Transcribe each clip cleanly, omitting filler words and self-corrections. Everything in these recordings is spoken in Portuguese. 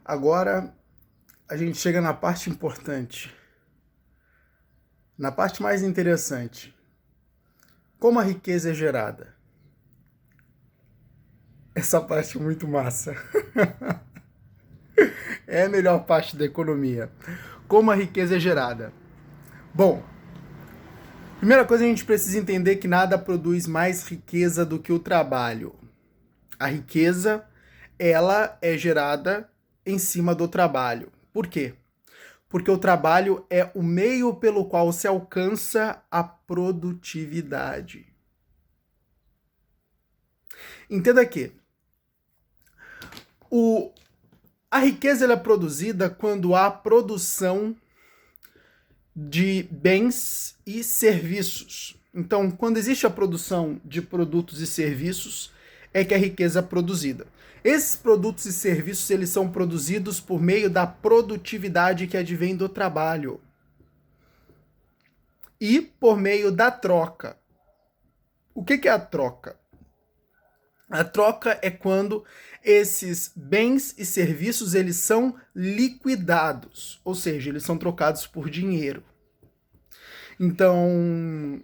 Agora a gente chega na parte importante, na parte mais interessante. Como a riqueza é gerada? Essa parte é muito massa. É a melhor parte da economia. Como a riqueza é gerada? Bom, primeira coisa a gente precisa entender que nada produz mais riqueza do que o trabalho. A riqueza, ela é gerada em cima do trabalho. Por quê? Porque o trabalho é o meio pelo qual se alcança a produtividade. Entenda que a riqueza ela é produzida quando há produção de bens e serviços. Então, quando existe a produção de produtos e serviços, é que a riqueza é produzida. Esses produtos e serviços eles são produzidos por meio da produtividade que advém do trabalho e por meio da troca. O que é a troca? A troca é quando esses bens e serviços eles são liquidados, ou seja, eles são trocados por dinheiro. Então,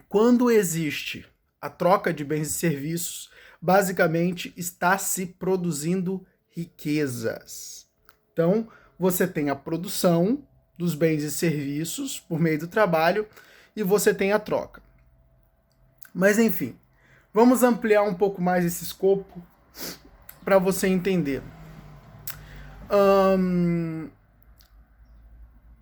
quando existe a troca de bens e serviços, basicamente está se produzindo riquezas. Então, você tem a produção dos bens e serviços por meio do trabalho e você tem a troca. Mas enfim, vamos ampliar um pouco mais esse escopo para você entender.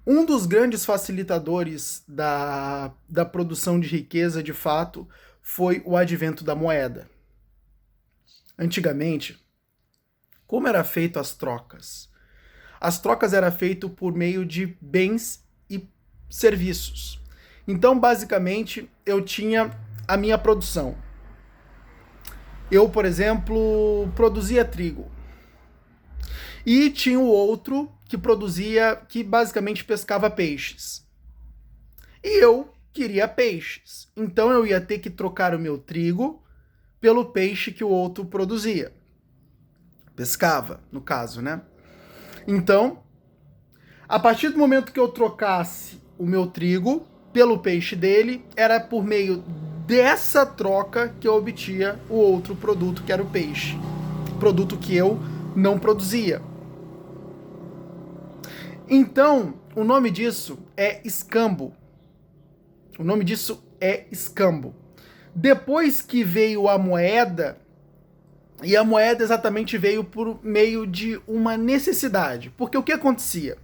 Um dos grandes facilitadores da produção de riqueza, de fato, foi o advento da moeda. Antigamente, como era feito as trocas? As trocas eram feitas por meio de bens e serviços. Então, basicamente, eu tinha a minha produção. Eu, por exemplo, produzia trigo. E tinha o outro que produzia, que basicamente pescava peixes. E eu queria peixes. Então eu ia ter que trocar o meu trigo pelo peixe que o outro produzia. Pescava, no caso, né? Então, a partir do momento que eu trocasse o meu trigo pelo peixe dele, era por meio dessa troca que eu obtinha o outro produto, que era o peixe. Produto que eu não produzia. Então, o nome disso é escambo. O nome disso é escambo. Depois que veio a moeda, e a moeda exatamente veio por meio de uma necessidade. Porque o que acontecia?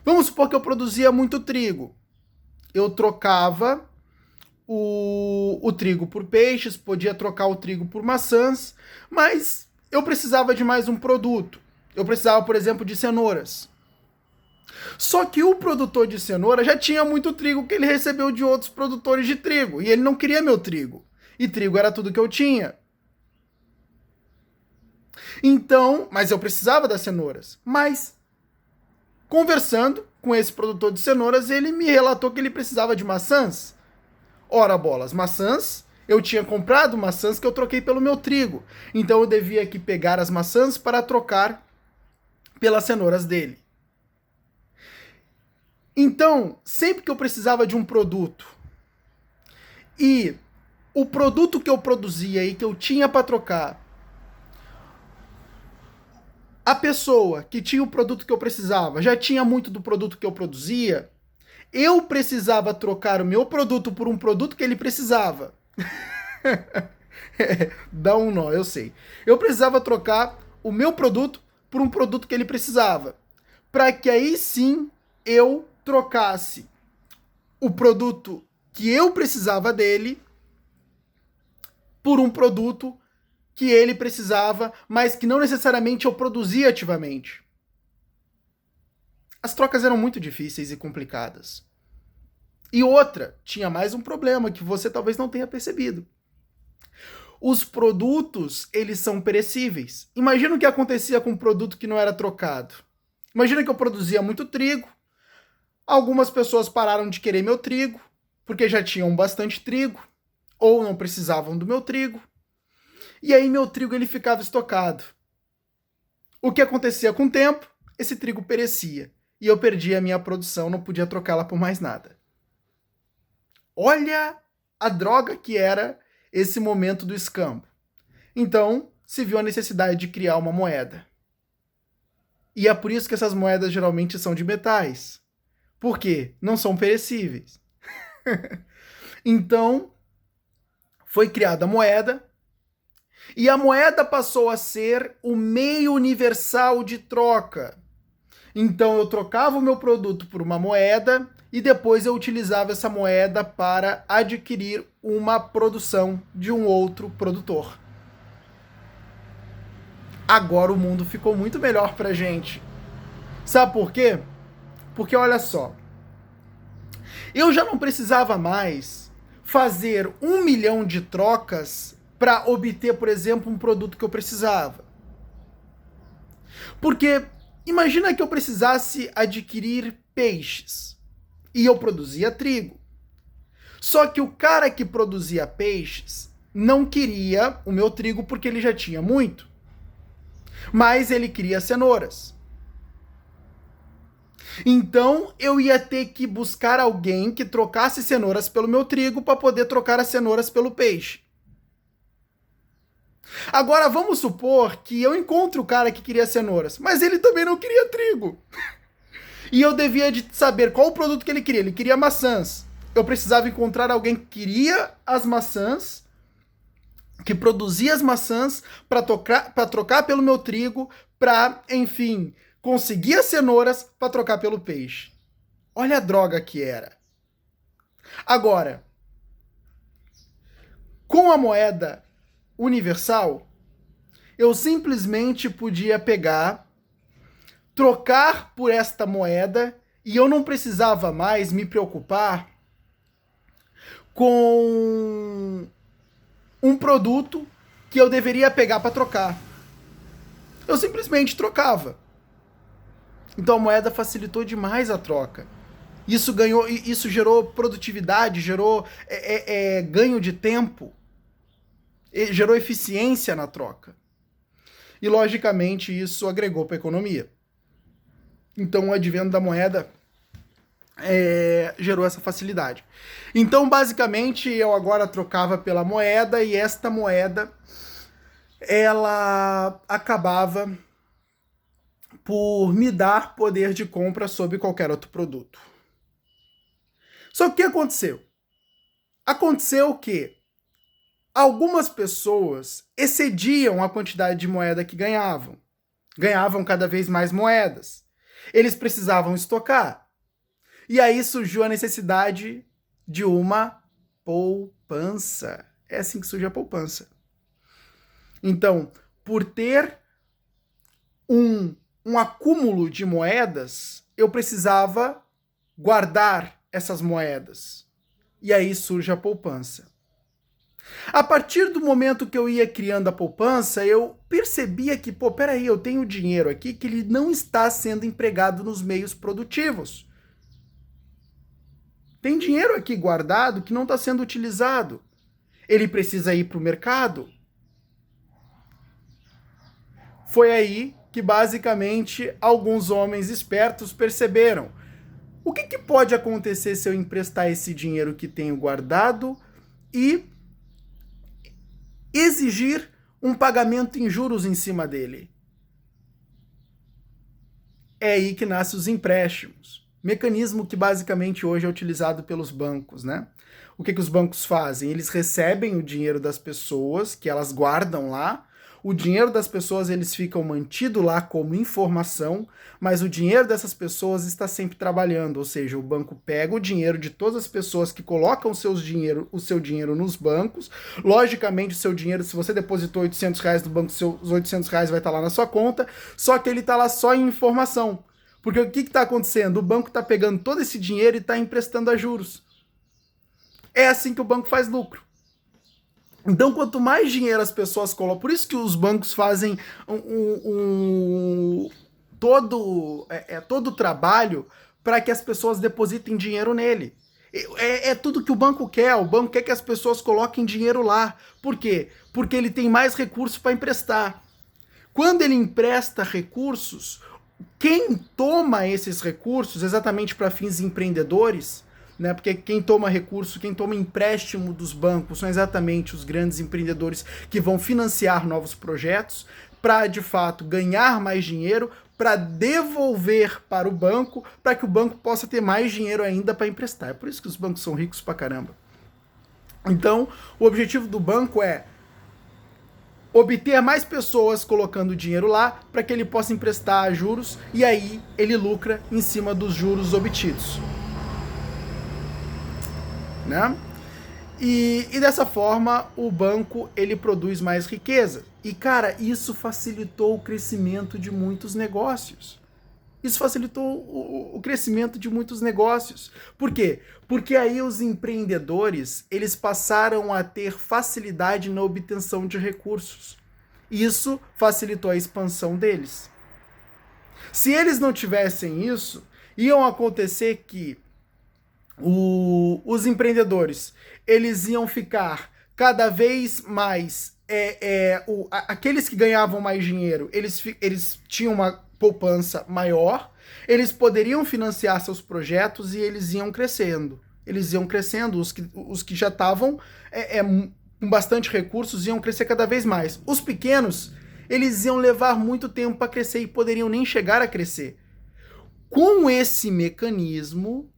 Vamos supor que eu produzia muito trigo. Eu trocava o trigo por peixes, podia trocar o trigo por maçãs, mas eu precisava de mais um produto. Eu precisava, por exemplo, de cenouras. Só que o produtor de cenoura já tinha muito trigo que ele recebeu de outros produtores de trigo, e ele não queria meu trigo. E trigo era tudo que eu tinha. Então, mas eu precisava das cenouras. Mas, conversando com esse produtor de cenouras, ele me relatou que ele precisava de maçãs. Ora bolas, maçãs, eu tinha comprado maçãs que eu troquei pelo meu trigo. Então eu devia aqui pegar as maçãs para trocar pelas cenouras dele. Então, sempre que eu precisava de um produto e o produto que eu produzia e que eu tinha para trocar, a pessoa que tinha o produto que eu precisava já tinha muito do produto que eu produzia, eu precisava trocar o meu produto por um produto que ele precisava. Dá um nó, eu sei. Eu precisava trocar o meu produto por um produto que ele precisava. Para que aí sim eu trocasse o produto que eu precisava dele por um produto que ele precisava, mas que não necessariamente eu produzia ativamente. As trocas eram muito difíceis e complicadas. E outra, tinha mais um problema que você talvez não tenha percebido. Os produtos, eles são perecíveis. Imagina o que acontecia com um produto que não era trocado. Imagina que eu produzia muito trigo, algumas pessoas pararam de querer meu trigo, porque já tinham bastante trigo, ou não precisavam do meu trigo, e aí meu trigo ele ficava estocado. O que acontecia com o tempo? Esse trigo perecia. E eu perdia a minha produção, não podia trocá-la por mais nada. Olha a droga que era esse momento do escambo. Então, se viu a necessidade de criar uma moeda. E é por isso que essas moedas geralmente são de metais. Por quê? Não são perecíveis. Então, foi criada a moeda, e a moeda passou a ser o meio universal de troca. Então, eu trocava o meu produto por uma moeda, e depois eu utilizava essa moeda para adquirir uma produção de um outro produtor. Agora o mundo ficou muito melhor pra gente. Sabe por quê? Porque olha só, eu já não precisava mais fazer 1 milhão de trocas para obter, por exemplo, um produto que eu precisava. Porque imagina que eu precisasse adquirir peixes e eu produzia trigo. Só que o cara que produzia peixes não queria o meu trigo porque ele já tinha muito. Mas ele queria cenouras. Então eu ia ter que buscar alguém que trocasse cenouras pelo meu trigo para poder trocar as cenouras pelo peixe. Agora vamos supor que eu encontro o cara que queria cenouras, mas ele também não queria trigo. E eu devia de saber qual o produto que ele queria. Ele queria maçãs. Eu precisava encontrar alguém que queria as maçãs, que produzia as maçãs para trocar pelo meu trigo, para, enfim, conseguir as cenouras para trocar pelo peixe. Olha a droga que era. Agora, com a moeda universal, eu simplesmente podia pegar, trocar por esta moeda, e eu não precisava mais me preocupar com um produto que eu deveria pegar para trocar. Eu simplesmente trocava. Então a moeda facilitou demais a troca. Isso gerou produtividade, gerou ganho de tempo, gerou eficiência na troca. E logicamente isso agregou para a economia. Então o advento da moeda gerou essa facilidade. Então, basicamente, eu agora trocava pela moeda, e esta moeda ela acabava por me dar poder de compra sobre qualquer outro produto. Só que o que aconteceu? Aconteceu que algumas pessoas excediam a quantidade de moeda que ganhavam. Ganhavam cada vez mais moedas. Eles precisavam estocar. E aí surgiu a necessidade de uma poupança. É assim que surge a poupança. Então, por ter um acúmulo de moedas, eu precisava guardar essas moedas. E aí surge a poupança. A partir do momento que eu ia criando a poupança, eu percebia que, peraí, eu tenho dinheiro aqui que ele não está sendo empregado nos meios produtivos. Tem dinheiro aqui guardado que não está sendo utilizado. Ele precisa ir para o mercado. Foi aí que, basicamente, alguns homens espertos perceberam: o que pode acontecer se eu emprestar esse dinheiro que tenho guardado e exigir um pagamento em juros em cima dele? É aí que nascem os empréstimos. Mecanismo que basicamente hoje é utilizado pelos bancos, né? O que os bancos fazem? Eles recebem o dinheiro das pessoas, que elas guardam lá. O dinheiro das pessoas eles ficam mantido lá como informação, mas o dinheiro dessas pessoas está sempre trabalhando, ou seja, o banco pega o dinheiro de todas as pessoas que colocam o seu dinheiro nos bancos. Logicamente, o seu dinheiro, se você depositou R$800 no banco, os R$800 vai estar lá na sua conta, só que ele está lá só em informação. Porque o que está acontecendo? O banco está pegando todo esse dinheiro e está emprestando a juros. É assim que o banco faz lucro. Então, quanto mais dinheiro as pessoas colocam, por isso que os bancos fazem todo o trabalho para que as pessoas depositem dinheiro nele. É tudo que o banco quer que as pessoas coloquem dinheiro lá. Por quê? Porque ele tem mais recurso para emprestar. Quando ele empresta recursos, quem toma esses recursos, exatamente para fins empreendedores, né? Porque quem toma recurso, quem toma empréstimo dos bancos são exatamente os grandes empreendedores que vão financiar novos projetos para, de fato, ganhar mais dinheiro, para devolver para o banco, para que o banco possa ter mais dinheiro ainda para emprestar. É por isso que os bancos são ricos pra caramba. Então, o objetivo do banco é obter mais pessoas colocando dinheiro lá para que ele possa emprestar a juros e aí ele lucra em cima dos juros obtidos. Né? E dessa forma o banco ele produz mais riqueza. E cara, isso facilitou o crescimento de muitos negócios. Isso facilitou o crescimento de muitos negócios. Por quê? Porque aí os empreendedores, eles passaram a ter facilidade na obtenção de recursos. Isso facilitou a expansão deles. Se eles não tivessem isso, iam acontecer que os empreendedores, eles iam ficar cada vez mais... aqueles que ganhavam mais dinheiro, eles tinham uma poupança maior, eles poderiam financiar seus projetos e eles iam crescendo. Eles iam crescendo, os que já estavam com bastante recursos iam crescer cada vez mais. Os pequenos, eles iam levar muito tempo para crescer e poderiam nem chegar a crescer. Com esse mecanismo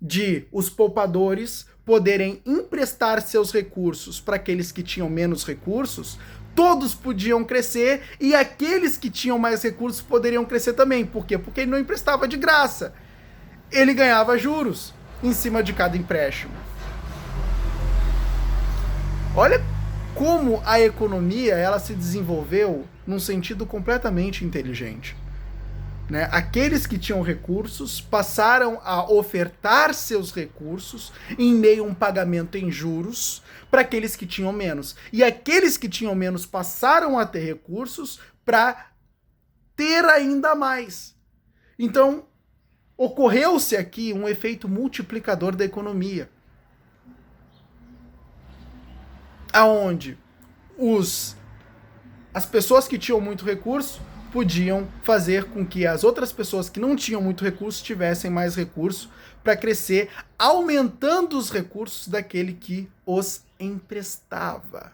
de os poupadores poderem emprestar seus recursos para aqueles que tinham menos recursos, todos podiam crescer e aqueles que tinham mais recursos poderiam crescer também. Por quê? Porque ele não emprestava de graça. Ele ganhava juros em cima de cada empréstimo. Olha como a economia ela se desenvolveu num sentido completamente inteligente. Né? Aqueles que tinham recursos passaram a ofertar seus recursos em meio a um pagamento em juros para aqueles que tinham menos. E aqueles que tinham menos passaram a ter recursos para ter ainda mais. Então, ocorreu-se aqui um efeito multiplicador da economia. Aonde as pessoas que tinham muito recurso podiam fazer com que as outras pessoas que não tinham muito recurso tivessem mais recurso para crescer, aumentando os recursos daquele que os emprestava.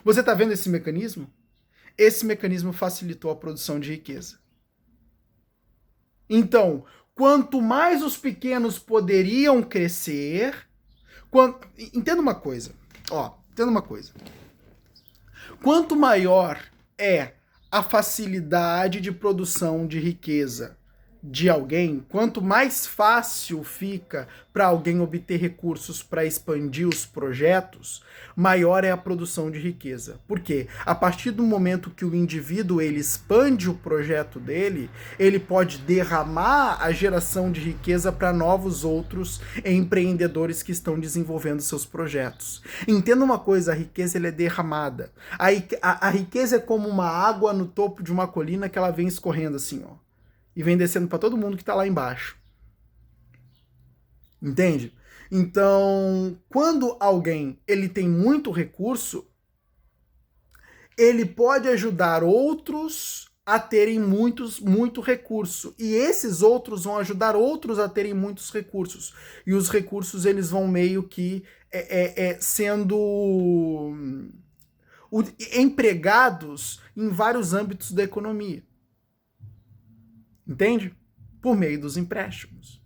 Você está vendo esse mecanismo? Esse mecanismo facilitou a produção de riqueza. Então, quanto mais os pequenos poderiam crescer... Entenda uma coisa. Entenda uma coisa. Quanto maior é a facilidade de produção de riqueza de alguém, quanto mais fácil fica para alguém obter recursos para expandir os projetos, maior é a produção de riqueza. Por quê? A partir do momento que o indivíduo ele expande o projeto dele, ele pode derramar a geração de riqueza para novos outros empreendedores que estão desenvolvendo seus projetos. Entenda uma coisa, a riqueza ela é derramada. A riqueza é como uma água no topo de uma colina que ela vem escorrendo assim, ó. E vem descendo para todo mundo que está lá embaixo. Entende? Então, quando alguém ele tem muito recurso, ele pode ajudar outros a terem muito recurso. E esses outros vão ajudar outros a terem muitos recursos. E os recursos eles vão meio que sendo empregados em vários âmbitos da economia. Entende? Por meio dos empréstimos.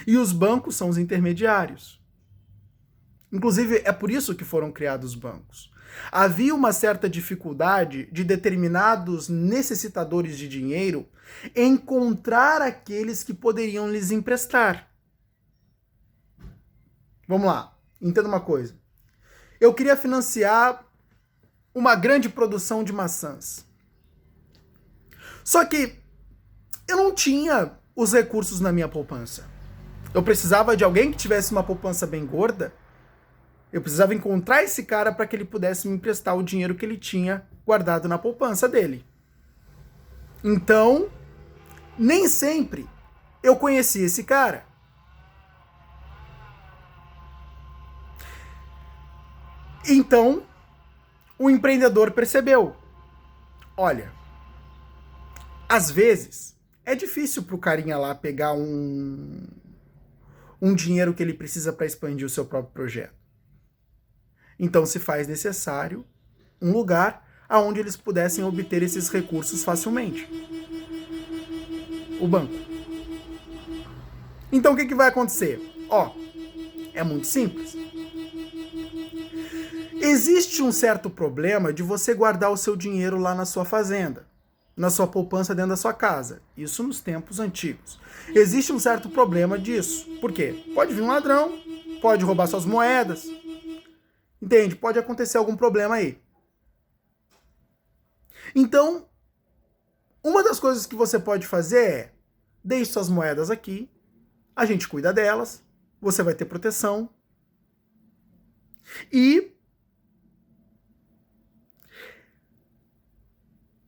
E os bancos são os intermediários. Inclusive, é por isso que foram criados os bancos. Havia uma certa dificuldade de determinados necessitadores de dinheiro encontrar aqueles que poderiam lhes emprestar. Vamos lá, entenda uma coisa. Eu queria financiar uma grande produção de maçãs. Só que eu não tinha os recursos na minha poupança. Eu precisava de alguém que tivesse uma poupança bem gorda. Eu precisava encontrar esse cara para que ele pudesse me emprestar o dinheiro que ele tinha guardado na poupança dele. Então, nem sempre eu conhecia esse cara. Então, o empreendedor percebeu, olha, às vezes é difícil pro carinha lá pegar um dinheiro que ele precisa para expandir o seu próprio projeto. Então se faz necessário um lugar aonde eles pudessem obter esses recursos facilmente. O banco. Então o que vai acontecer? É muito simples. Existe um certo problema de você guardar o seu dinheiro lá na sua fazenda, na sua poupança dentro da sua casa. Isso nos tempos antigos. Existe um certo problema disso. Por quê? Pode vir um ladrão, pode roubar suas moedas. Entende? Pode acontecer algum problema aí. Então, uma das coisas que você pode fazer é: deixe suas moedas aqui, a gente cuida delas, você vai ter proteção. E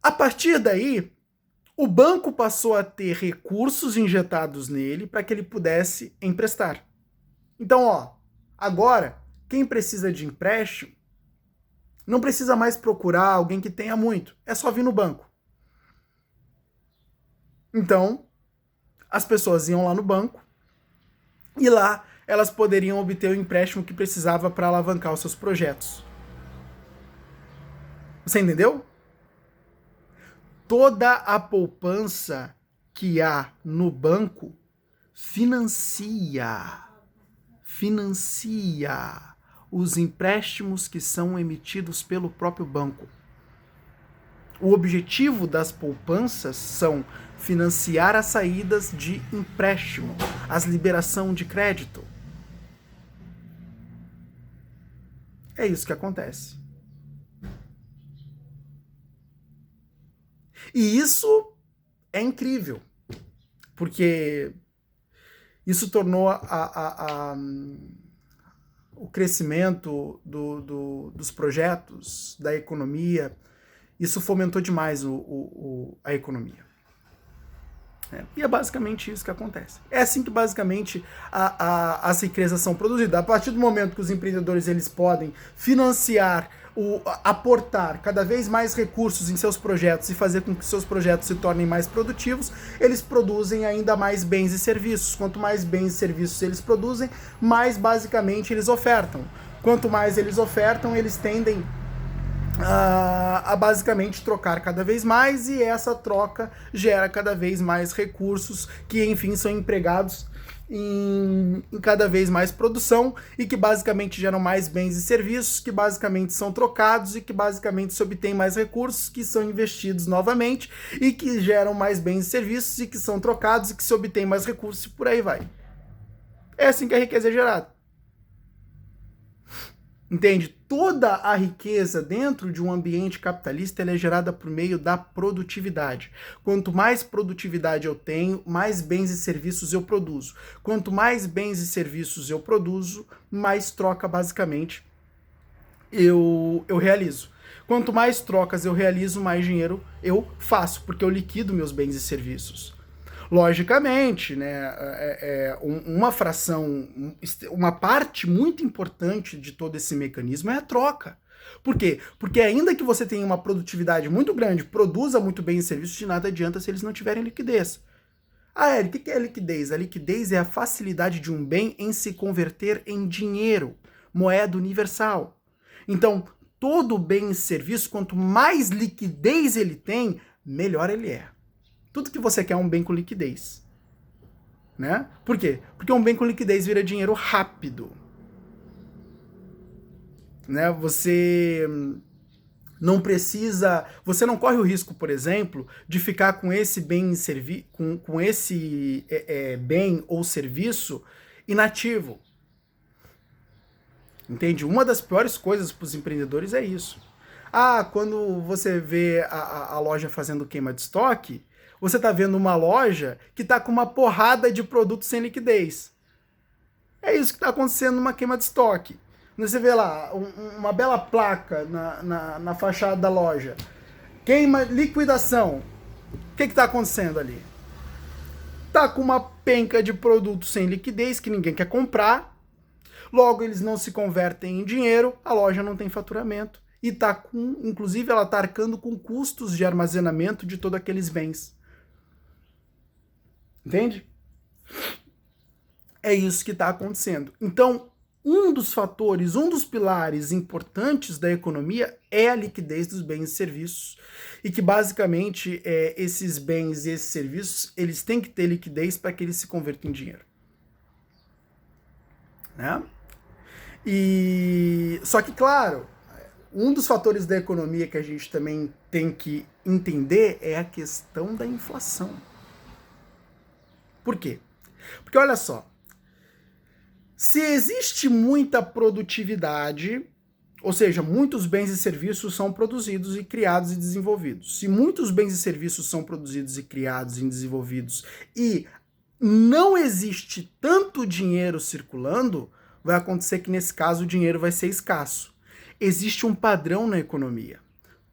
a partir daí, o banco passou a ter recursos injetados nele para que ele pudesse emprestar. Então, agora, quem precisa de empréstimo não precisa mais procurar alguém que tenha muito, é só vir no banco. Então, as pessoas iam lá no banco e lá elas poderiam obter o empréstimo que precisava para alavancar os seus projetos. Você entendeu? Toda a poupança que há no banco financia os empréstimos que são emitidos pelo próprio banco. O objetivo das poupanças são financiar as saídas de empréstimo, as liberação de crédito. É isso que acontece. E isso é incrível, porque isso tornou o crescimento dos projetos, da economia, isso fomentou demais a economia. E é basicamente isso que acontece. É assim que basicamente as riquezas são produzidas. A partir do momento que os empreendedores eles podem financiar, aportar cada vez mais recursos em seus projetos e fazer com que seus projetos se tornem mais produtivos, eles produzem ainda mais bens e serviços. Quanto mais bens e serviços eles produzem, mais basicamente eles ofertam. Quanto mais eles ofertam, eles tendem a basicamente trocar cada vez mais, e essa troca gera cada vez mais recursos que, enfim, são empregados em cada vez mais produção e que basicamente geram mais bens e serviços que basicamente são trocados e que basicamente se obtém mais recursos que são investidos novamente e que geram mais bens e serviços e que são trocados e que se obtém mais recursos e por aí vai. É assim que a riqueza é gerada. Entende? Toda a riqueza dentro de um ambiente capitalista ela é gerada por meio da produtividade. Quanto mais produtividade eu tenho, mais bens e serviços eu produzo. Quanto mais bens e serviços eu produzo, mais troca basicamente eu realizo. Quanto mais trocas eu realizo, mais dinheiro eu faço, porque eu liquido meus bens e serviços. Logicamente, né, uma fração, uma parte muito importante de todo esse mecanismo é a troca. Por quê? Porque ainda que você tenha uma produtividade muito grande, produza muito bem em serviços, de nada adianta se eles não tiverem liquidez. Eric, o que é a liquidez? A liquidez é a facilidade de um bem em se converter em dinheiro, moeda universal. Então, todo bem e serviço, quanto mais liquidez ele tem, melhor ele é. Tudo que você quer é um bem com liquidez. Né? Por quê? Porque um bem com liquidez vira dinheiro rápido. Né? Você não precisa... Você não corre o risco, por exemplo, de ficar com esse bem, com esse bem ou serviço inativo. Entende? Uma das piores coisas para os empreendedores é isso. Quando você vê a loja fazendo queima de estoque, você está vendo uma loja que está com uma porrada de produtos sem liquidez. É isso que está acontecendo numa queima de estoque. Você vê lá uma bela placa na fachada da loja. Queima, liquidação. O que está acontecendo ali? Está com uma penca de produtos sem liquidez que ninguém quer comprar. Logo, eles não se convertem em dinheiro, a loja não tem faturamento. E inclusive, ela está arcando com custos de armazenamento de todos aqueles bens. Entende? É isso que está acontecendo. Então, um dos fatores, um dos pilares importantes da economia é a liquidez dos bens e serviços. E que, basicamente, esses bens e esses serviços, eles têm que ter liquidez para que eles se convertam em dinheiro. Né? Só que, claro, um dos fatores da economia que a gente também tem que entender é a questão da inflação. Por quê? Porque, olha só, se existe muita produtividade, ou seja, muitos bens e serviços são produzidos e criados e desenvolvidos. Se muitos bens e serviços são produzidos e criados e desenvolvidos e não existe tanto dinheiro circulando, vai acontecer que nesse caso o dinheiro vai ser escasso. Existe um padrão na economia.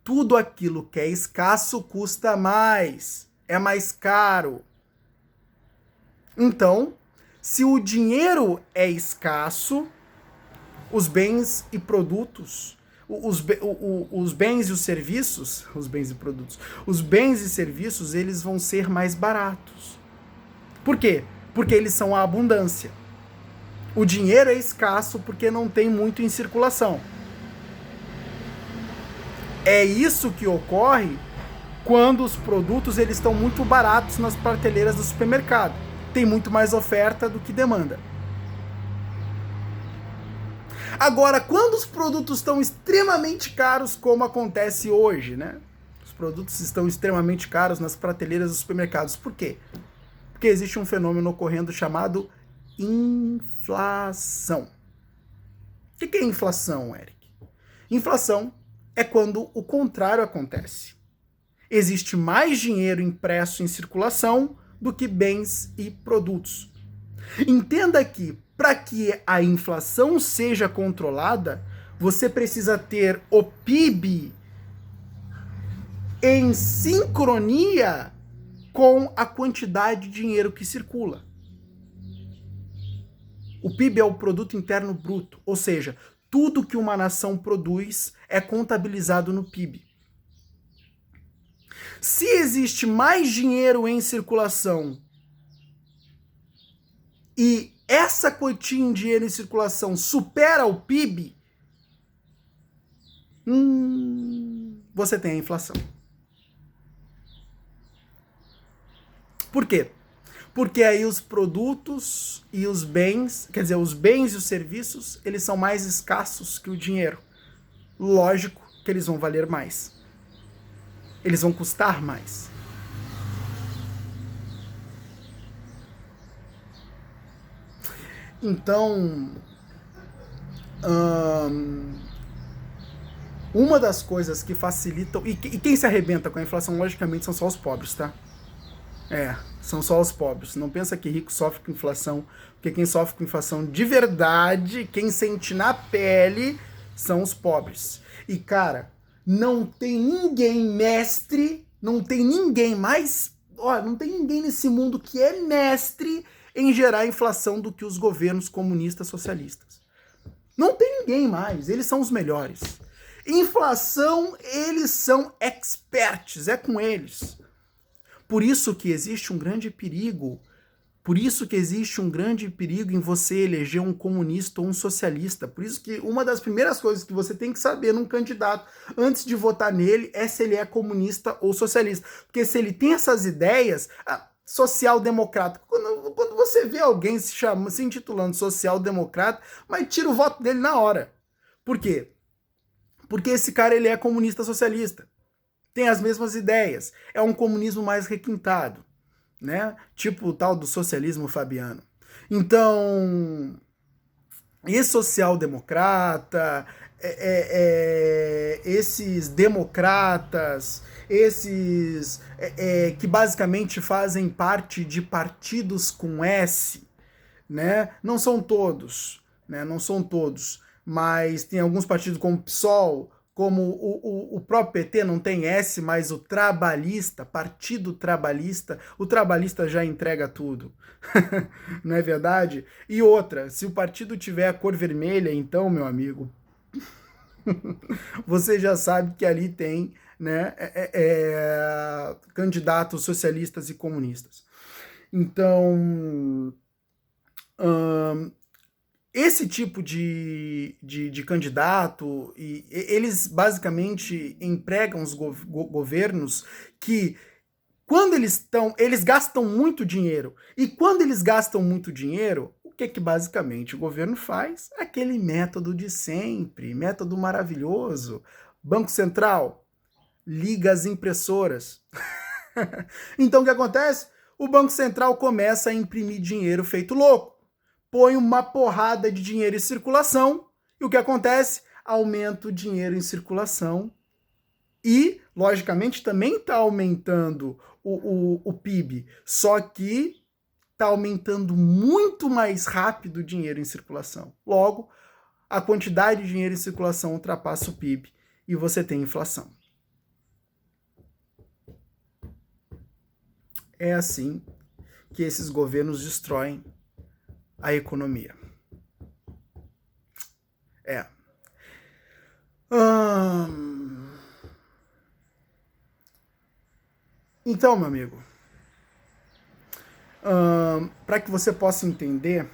Tudo aquilo que é escasso custa mais, é mais caro. Então, se o dinheiro é escasso, os bens e produtos, os bens e os serviços, os bens e produtos, os bens e serviços, eles vão ser mais baratos. Por quê? Porque eles são a abundância. O dinheiro é escasso porque não tem muito em circulação. É isso que ocorre quando os produtos eles estão muito baratos nas prateleiras do supermercado. Tem muito mais oferta do que demanda. Agora, quando os produtos estão extremamente caros, como acontece hoje, né? Os produtos estão extremamente caros nas prateleiras dos supermercados. Por quê? Porque existe um fenômeno ocorrendo chamado inflação. O que é inflação, Eric? Inflação é quando o contrário acontece. Existe mais dinheiro impresso em circulação do que bens e produtos. Entenda que, para que a inflação seja controlada, você precisa ter o PIB em sincronia com a quantidade de dinheiro que circula. O PIB é o Produto Interno Bruto, ou seja, tudo que uma nação produz é contabilizado no PIB. Se existe mais dinheiro em circulação e essa quantia em dinheiro em circulação supera o PIB, você tem a inflação. Por quê? Porque aí os produtos e os bens, quer dizer, os bens e os serviços, eles são mais escassos que o dinheiro. Lógico que eles vão valer mais. Eles vão custar mais. Então, uma das coisas que facilitam... E quem se arrebenta com a inflação, logicamente, são só os pobres, tá? São só os pobres. Não pensa que rico sofre com inflação, porque quem sofre com inflação de verdade, quem sente na pele, são os pobres. E, cara, não tem ninguém mestre, não tem ninguém mais... não tem ninguém nesse mundo que é mestre em gerar inflação do que os governos comunistas socialistas. Não tem ninguém mais, eles são os melhores. Inflação, eles são experts, é com eles. Por isso que existe um grande perigo, em você eleger um comunista ou um socialista. Por isso que uma das primeiras coisas que você tem que saber num candidato, antes de votar nele, é se ele é comunista ou socialista. Porque se ele tem essas ideias, social-democrata, quando você vê alguém se intitulando social-democrata, mas tira o voto dele na hora. Por quê? Porque esse cara ele é comunista socialista. Tem as mesmas ideias. É um comunismo mais requintado, né? Tipo o tal do socialismo fabiano. Então, esse social-democrata, esses democratas, esses que basicamente fazem parte de partidos com S, né? Não são todos, né? Não são todos, mas tem alguns partidos como PSOL, como o próprio PT não tem S, mas o trabalhista, Partido Trabalhista, o trabalhista já entrega tudo. Não é verdade? E outra, se o partido tiver a cor vermelha, então, meu amigo, você já sabe que ali tem, né, candidatos socialistas e comunistas. Então, esse tipo de candidato, eles basicamente empregam os governos que, quando eles gastam muito dinheiro. E quando eles gastam muito dinheiro, o que basicamente o governo faz? Aquele método de sempre, método maravilhoso. Banco Central, liga as impressoras. Então o que acontece? O Banco Central começa a imprimir dinheiro feito louco. Põe uma porrada de dinheiro em circulação, e o que acontece? Aumenta o dinheiro em circulação e, logicamente, também está aumentando o PIB, só que está aumentando muito mais rápido o dinheiro em circulação. Logo, a quantidade de dinheiro em circulação ultrapassa o PIB e você tem inflação. É assim que esses governos destroem a economia. Então, meu amigo, para que você possa entender,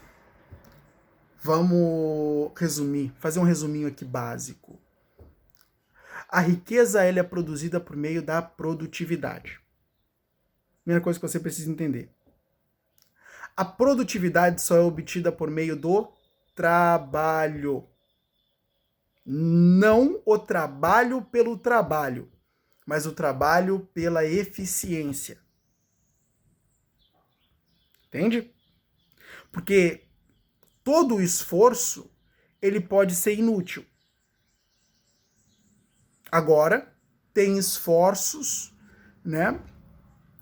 vamos resumir, fazer um resuminho aqui básico. A riqueza ela é produzida por meio da produtividade. Primeira coisa que você precisa entender. A produtividade só é obtida por meio do trabalho. Não o trabalho pelo trabalho, mas o trabalho pela eficiência. Entende? Porque todo o esforço, ele pode ser inútil. Agora, tem esforços, né?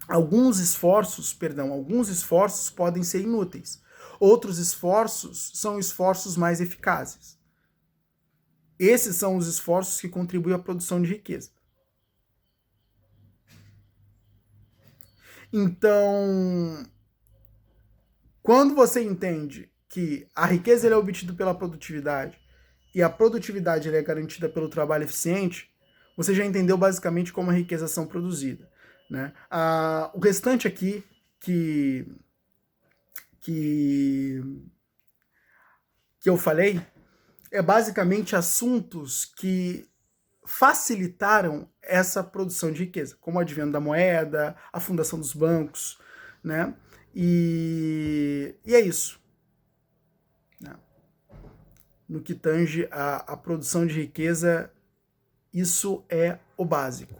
Alguns esforços podem ser inúteis. Outros esforços são esforços mais eficazes. Esses são os esforços que contribuem à produção de riqueza. Então, quando você entende que a riqueza é obtida pela produtividade e a produtividade é garantida pelo trabalho eficiente, você já entendeu basicamente como a riqueza são produzida, né? O restante aqui que eu falei é basicamente assuntos que facilitaram essa produção de riqueza, como o advento da moeda, a fundação dos bancos, né? E é isso. No que tange a produção de riqueza, isso é o básico.